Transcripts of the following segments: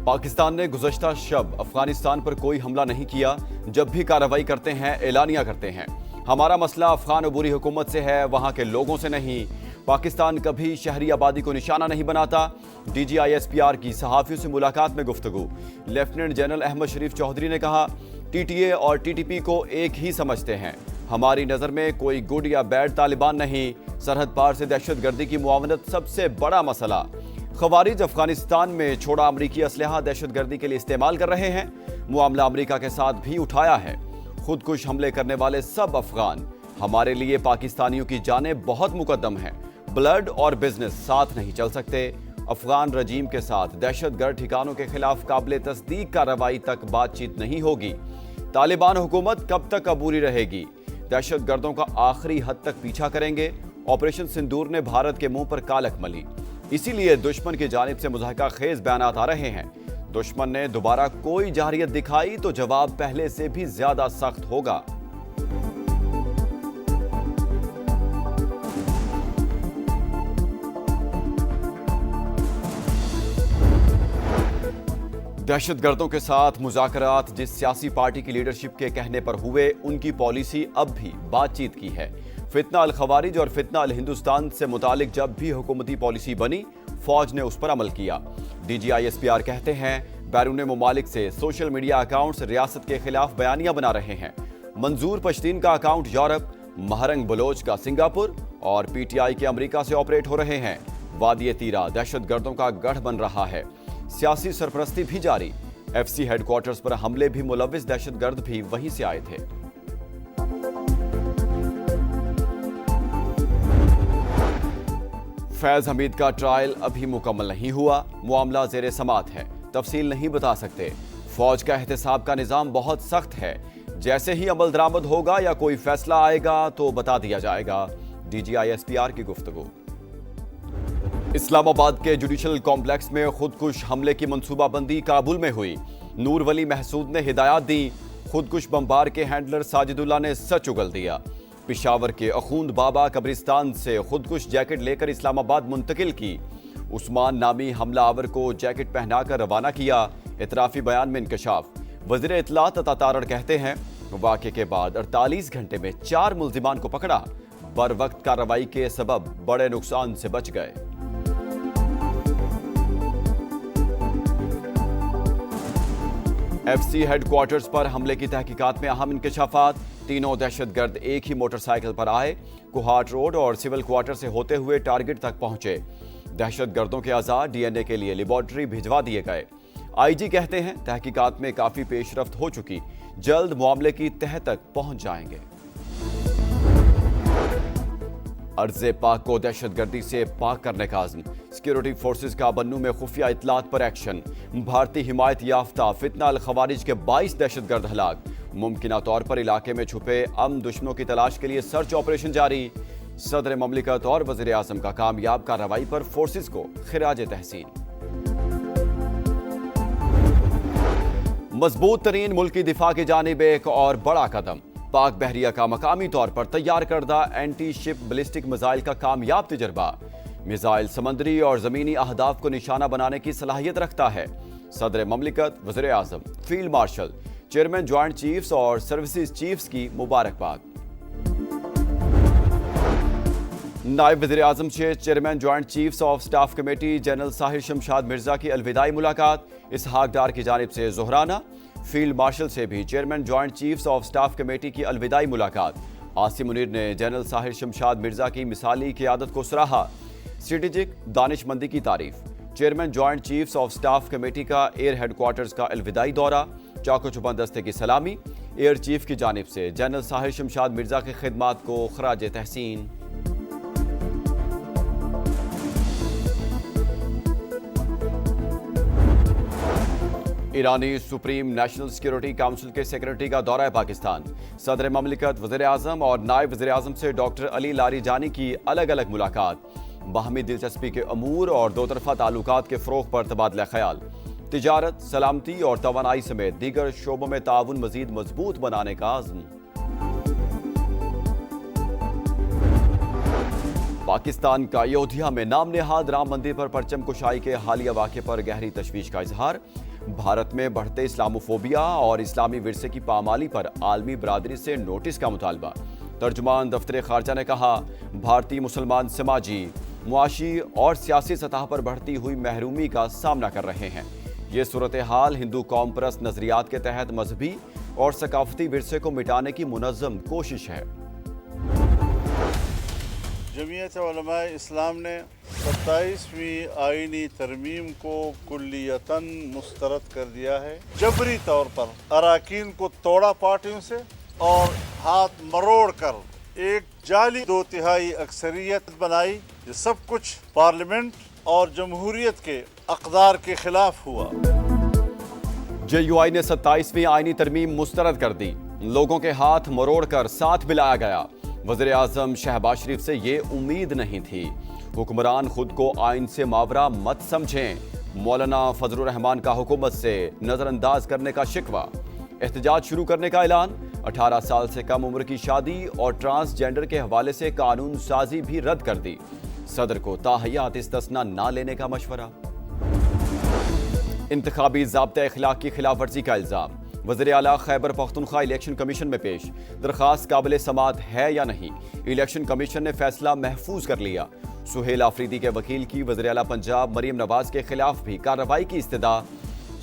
پاکستان نے گزشتہ شب افغانستان پر کوئی حملہ نہیں کیا، جب بھی کارروائی کرتے ہیں اعلانیہ کرتے ہیں۔ ہمارا مسئلہ افغان عبوری حکومت سے ہے، وہاں کے لوگوں سے نہیں۔ پاکستان کبھی شہری آبادی کو نشانہ نہیں بناتا۔ D G I S P R کی صحافیوں سے ملاقات میں گفتگو۔ لیفٹیننٹ جنرل احمد شریف چودھری نے کہا، ٹی ٹی اے اور ٹی ٹی پی کو ایک ہی سمجھتے ہیں۔ ہماری نظر میں کوئی گڈ یا بیڈ طالبان نہیں۔ سرحد پار سے دہشت گردی کی معاونت سب سے بڑا مسئلہ۔ خوارج افغانستان میں چھوڑا امریکی اسلحہ دہشت گردی کے لیے استعمال کر رہے ہیں۔ معاملہ امریکہ کے ساتھ بھی اٹھایا ہے۔ خودکش حملے کرنے والے سب افغان۔ ہمارے لیے پاکستانیوں کی جانیں بہت مقدم ہیں۔ بلڈ اور بزنس ساتھ نہیں چل سکتے۔ افغان رجیم کے ساتھ دہشت گرد ٹھکانوں کے خلاف قابل تصدیق کارروائی تک بات چیت نہیں ہوگی۔ طالبان حکومت کب تک عبوری رہے گی؟ دہشت گردوں کا آخری حد تک پیچھا کریں گے۔ آپریشن سندور نے بھارت کے منہ پر کالک ملی، اسی لیے دشمن کی جانب سے مضحکہ خیز بیانات آ رہے ہیں۔ دشمن نے دوبارہ کوئی جارحیت دکھائی تو جواب پہلے سے بھی زیادہ سخت ہوگا۔ دہشت گردوں کے ساتھ مذاکرات جس سیاسی پارٹی کی لیڈرشپ کے کہنے پر ہوئے، ان کی پالیسی اب بھی بات چیت کی ہے۔ فتنہ الخوارج اور فتنہ الہندوستان سے متعلق جب بھی حکومتی پالیسی بنی، فوج نے اس پر عمل کیا۔ D G I S P R کہتے ہیں، بیرون ممالک سے سوشل میڈیا اکاؤنٹس ریاست کے خلاف بیانیاں بنا رہے ہیں۔ منظور پشتین کا اکاؤنٹ یورپ، مہرنگ بلوچ کا سنگاپور اور پی ٹی آئی کے امریکہ سے آپریٹ ہو رہے ہیں۔ وادی تیرا دہشت گردوں کا گڑھ بن رہا ہے۔ سیاسی سرپرستی بھی جاری۔ ایف سی ہیڈ کوارٹرز پر حملے بھی ملوث دہشت گرد بھی وہیں سے آئے تھے۔ فیض حمید کا ٹرائل ابھی مکمل نہیں ہوا، معاملہ زیر سماعت ہے، تفصیل نہیں بتا سکتے۔ فوج کا احتساب کا نظام بہت سخت ہے، جیسے ہی عمل درآمد ہوگا یا کوئی فیصلہ آئے گا تو بتا دیا جائے گا۔ D G I S P R کی گفتگو۔ اسلام آباد کے جوڈیشل کمپلیکس میں خودکش حملے کی منصوبہ بندی کابل میں ہوئی۔ نور ولی محسود نے ہدایات دی، خودکش بمبار کے ہینڈلر ساجد اللہ نے سچ اگل دیا۔ پشاور کے اخوند بابا قبرستان سے خودکش جیکٹ لے کر اسلام آباد منتقل کی۔ عثمان نامی حملہ آور کو جیکٹ پہنا کر روانہ کیا۔ اعترافی بیان میں انکشاف۔ وزیر اطلاعات عطا تارڑ کہتے ہیں، واقعے کے بعد 48 گھنٹے میں 4 ملزمان کو پکڑا۔ بر وقت کارروائی کے سبب بڑے نقصان سے بچ گئے۔ ایف سی ہیڈ کوارٹرز پر حملے کی تحقیقات میں اہم انکشافات۔ تینوں دہشت گرد ایک ہی موٹر سائیکل پر آئے، کوہاٹ روڈ اور سول کوارٹر سے ہوتے ہوئے ٹارگٹ تک پہنچے۔ دہشت گردوں کے اعضاء ڈی این اے کے لیے لیبارٹری بھجوا دیے گئے۔ آئی جی کہتے ہیں، تحقیقات میں کافی پیش رفت ہو چکی، جلد معاملے کی تہہ تک پہنچ جائیں گے۔ ارض پاک کو دہشت گردی سے پاک کرنے کا عزم۔ سیکیورٹی فورسز کا بنوں میں خفیہ اطلاعات پر ایکشن۔ بھارتی حمایت یافتہ فتنہ الخوارج کے 22 دہشت گرد ہلاک۔ ممکنہ طور پر علاقے میں چھپے امن دشمنوں کی تلاش کے لیے سرچ آپریشن جاری۔ صدر مملکت اور وزیر اعظم کا کامیاب کارروائی پر فورسز کو خراج تحسین۔ مضبوط ترین ملکی دفاع کی جانب ایک اور بڑا قدم۔ پاک بحریہ کا مقامی طور پر تیار کردہ اینٹی شپ بلسٹک میزائل کا کامیاب تجربہ۔ میزائل سمندری اور زمینی اہداف کو نشانہ بنانے کی صلاحیت رکھتا ہے۔ صدر مملکت، وزیر اعظم، field marshal, chairman joint chiefs اور سروسز چیفز کی مبارکباد۔ نائب وزیر اعظم سے chairman joint chiefs of staff committee general Sahir Shamshad Mirza کی الوداعی ملاقات۔ اسحاق ڈار کی جانب سے ظہرانہ۔ فیلڈ مارشل سے بھی chairman joint chiefs of staff committee کی الوداعی ملاقات۔ عاصم منیر نے جنرل ساحر شمشاد مرزا کی مثالی قیادت کو سراہا۔ اسٹریٹجک دانش مندی کی تعریف۔ Chairman joint chiefs of staff committee کا ایئر ہیڈ کوارٹرز کا الوداعی دورہ۔ چاق و چوبند دستے کی سلامی۔ ایئر چیف کی جانب سے جنرل ساحر شمشاد مرزا کی خدمات کو خراج تحسین۔ ایرانی سپریم نیشنل سیکیورٹی کونسل کے سیکرٹری کا دورہ پاکستان۔ صدر مملکت، وزیر اعظم اور نائب وزیر اعظم سے ڈاکٹر علی لاری جانی کی الگ الگ ملاقات۔ باہمی دلچسپی کے امور اور دو طرفہ تعلقات کے فروغ پر تبادلہ خیال۔ تجارت، سلامتی اور توانائی سمیت دیگر شعبوں میں تعاون مزید مضبوط بنانے کا عزم۔ पाकिस्तान का अयोध्या में नाम नेहाद राम मंदिर पर परचम कुशाई के हालिया वाक़े पर गहरी तशवीश का इजहार। भारत में बढ़ते इस्लामोफोबिया और इस्लामी विरसे की पामाली पर आलमी बरादरी से नोटिस का मुतालबा। तर्जुमान दफ्तर खारजा ने कहा, भारतीय मुसलमान समाजी, मुआशी और सियासी सतह पर बढ़ती हुई महरूमी का सामना कर रहे हैं। ये सूरत हाल हिंदू कौम परस्त नजरियात के तहत मजहबी और सकाफती विरसे को मिटाने की मुनज़्ज़म कोशिश है। जमीयत उलमा इस्लाम ने 27वीं आईनी तरमीम को कुल्लियतन मुस्तरद कर दिया है। जबरी तौर पर अराकीन को तोड़ा पार्टियों से और हाथ मरोड़ कर एक जाली 2/3 अक्सरियत बनाई। ये सब कुछ पार्लियामेंट और जमहूरियत के अक़दार के खिलाफ हुआ। JUI ने 27वीं आईनी तरमीम मुस्तरद कर दी। लोगों के हाथ मरोड़ कर साथ मिलाया गया। वज़ीर आज़म शहबाज शरीफ से ये उम्मीद नहीं थी। हुक्मरान खुद को आइन से मावरा मत समझें। मौलाना फजलुर रहमान का हुकूमत से नज़रअंदाज करने का शिकवा। एहतजाज शुरू करने का ऐलान। 18 साल से कम उम्र की शादी और ट्रांसजेंडर के हवाले से कानून साजी भी रद्द कर दी। सदर को ताहयात इस्तिस्ना ना लेने का मशवरा। इंतखाबी ज़ाब्ता अखलाक की खिलाफ वर्जी का इल्ज़ाम। वज़ीर आला खैबर पख्तूनख्वा इलेक्शन कमीशन में पेश। दरख्वास्त काबिल समात है या नहीं, इलेक्शन कमीशन ने फैसला महफूज कर लिया। सुहेल आफरीदी के वकील की वज़ीर आला पंजाब मरीम नवाज के खिलाफ भी कार्रवाई की इस्तदा।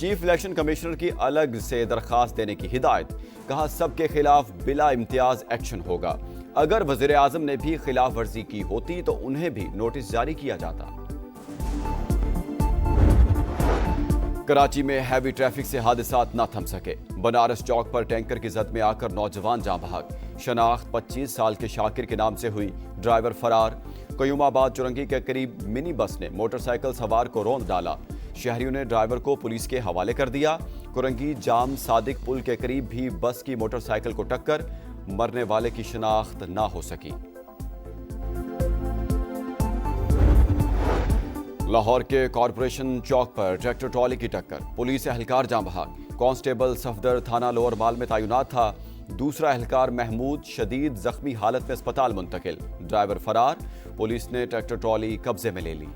चीफ इलेक्शन कमिश्नर की अलग से दरख्वास्त देने की हिदायत। कहा, सबके खिलाफ बिला इम्तियाज एक्शन होगा। अगर वज़ीर आज़म ने भी खिलाफ वर्जी की होती तो उन्हें भी नोटिस जारी किया जाता। कराची में हैवी ट्रैफिक से हादसात न थम सके। बनारस चौक पर टैंकर की जद में आकर नौजवान जाँ बहक। शनाख्त 25 साल के शाकिर के नाम से हुई, ड्राइवर फरार। कयूमाबाद चुरंगी के करीब मिनी बस ने मोटरसाइकिल सवार को रौंद डाला। शहरियों ने ड्राइवर को पुलिस के हवाले कर दिया। कुरंगी जाम सादिक पुल के करीब भी बस की मोटरसाइकिल को टक्कर। मरने वाले की शनाख्त ना हो सकी। लाहौर के कॉरपोरेशन चौक पर ट्रैक्टर ट्रॉली की टक्कर। पुलिस एहलकार जाँ बहक। कांस्टेबल सफदर थाना लोअर माल में तैनात था। दूसरा एहलकार महमूद शदीद जख्मी हालत में अस्पताल मुंतकिल। ड्राइवर फरार। पुलिस ने ट्रैक्टर ट्रॉली कब्जे में ले ली।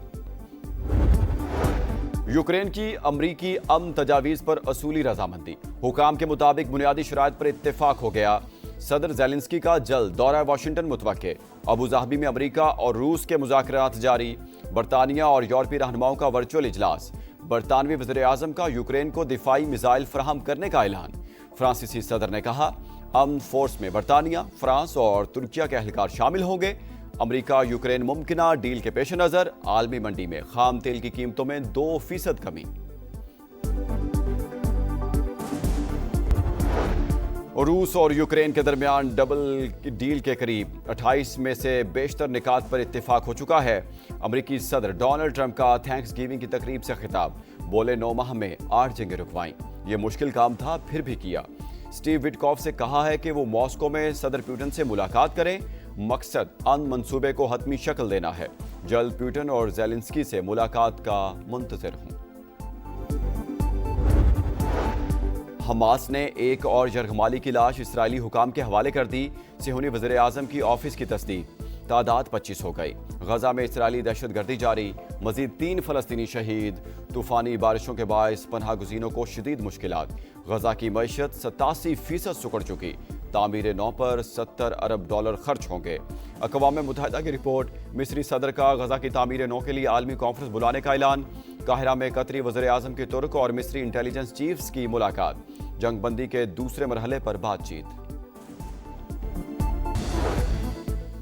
यूक्रेन की अमरीकी अमन तजावीज़ पर असूली रजामंदी। हुकाम के मुताबिक बुनियादी शराइत पर इत्तेफाक हो गया। सदर ज़ेलेंस्की का जल्द दौरा वाशिंगटन मुतवक्के। अबूधाबी में अमरीका और रूस के मुज़ाकरात जारी। बरतानिया और यूरोपीय रहनुमाओं का वर्चुअल इजलास। बरतानवी वज़ीर आज़म का यूक्रेन को दिफाई मिसाइल फराहम करने का ऐलान। फ्रांसीसी सदर ने कहा, अमन फोर्स में बरतानिया, फ्रांस और तुर्किया के एहलकार शामिल होंगे। अमरीका यूक्रेन मुमकिना डील के पेश नज़र आलमी मंडी में खाम तेल की कीमतों में 2% कमी। रूस और यूक्रेन के दरमियान डबल डील के करीब 28 में से बेशतर निकात पर इत्तेफाक हो चुका है। अमरीकी सदर डोनाल्ड ट्रंप का थैंक्स गिविंग की तकरीब से खिताब। बोले, 9 माह में 8 जंगें रुकवाईं। ये मुश्किल काम था, फिर भी किया। स्टीव विटकॉफ से कहा है कि वो मॉस्को में सदर पुतिन से मुलाकात करें। मकसद अन मंसूबे को हतमी शक्ल देना है। जल्द पुतिन और ज़ेलेंस्की से मुलाकात का मुंतज़िर हूं। हमास ने एक और यरगमाली की लाश इसराइली हुकाम के हवाले कर दी। सिहोनी वज़ीर आज़म की ऑफिस की तस्दीक। तादाद 25 हो गई। गजा में इसराइली दहशतगर्दी जारी। मजीद 3 फलस्तीनी शहीद। तूफानी बारिशों के बायस पनाह गुज़ीनों को शदीद मुश्किलात। गजा की मईशत 87% सुकड़ चुकी। तामीर नौ पर $70 अरब खर्च होंगे। अक़वाम मुत्तहिदा की रिपोर्ट। मिस्री सदर का गजा की तामीर नौ के लिए आलमी कॉन्फ्रेंस बुलाने का ऐलान। काहिरा में कतरी वज़ीर आज़म की तुर्क और मिस्री इंटेलिजेंस चीफ्स की मुलाकात। जंगबंदी के दूसरे मरहले पर बातचीत।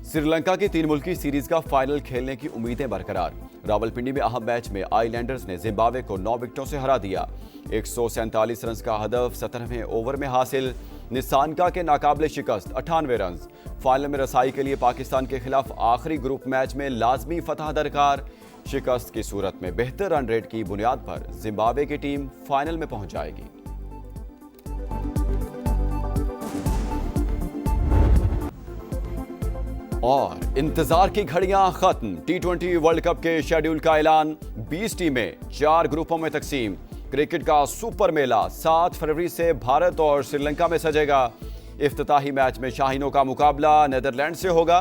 श्रीलंका की 3 मुल्की सीरीज का फाइनल खेलने की उम्मीदें बरकरार। रावलपिंडी में अहम मैच में आइलैंडर्स ने जिम्बाब्वे को 9 विकेटों से हरा दिया। 147 रन का हदफ 17वें ओवर में हासिल। निसानका के नाकाबिले शिकस्त 98 रन। फाइनल में रसाई के लिए पाकिस्तान के खिलाफ आखिरी ग्रुप मैच में लाजमी फतह दरकार। शिकस्त की सूरत में बेहतर रन रेट की बुनियाद पर जिम्बाब्वे की टीम फाइनल में पहुंच जाएगी। और इंतजार की घड़ियां खत्म। T20 वर्ल्ड कप के शेड्यूल का ऐलान। 20 टीमें 4 ग्रुपों में तकसीम। क्रिकेट का सुपर मेला 7 फरवरी से भारत और श्रीलंका में सजेगा। इफ्तिताही मैच में शाहीनों का मुकाबला नीदरलैंड से होगा।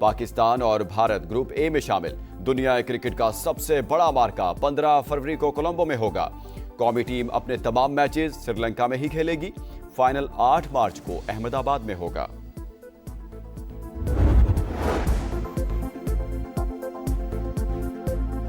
पाकिस्तान और भारत ग्रुप ए में शामिल। दुनिया क्रिकेट का सबसे बड़ा मार्का 15 फरवरी को कोलंबो में होगा। कौमी टीम अपने तमाम मैचेस श्रीलंका में ही खेलेगी। फाइनल 8 मार्च को अहमदाबाद में होगा।